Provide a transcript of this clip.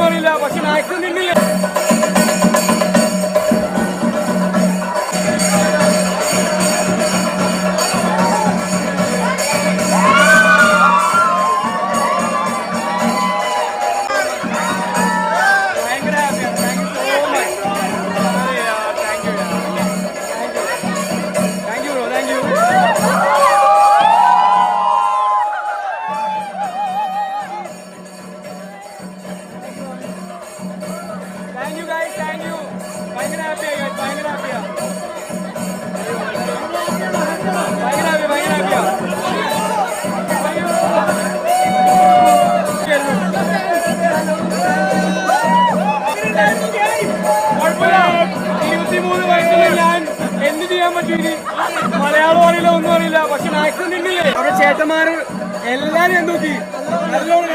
അറിയില്ല, പക്ഷെ മാക്സിമം നിന്നില്ല. Thank you guys, thank you. ഭയങ്കര ഹാപ്പിയാ guys, ഭയങ്കര ഹാപ്പിയാ. ഞാൻ എന്ത് ചെയ്യാൻ പറ്റൂരി? മലയാളം അറിയില്ല, ഒന്നും അറിയില്ല, പക്ഷെ മാക്സിമം നിന്നില്ലേ അവിടെ ചേട്ടന്മാര് എല്ലാരും നോക്കി നല്ലോണം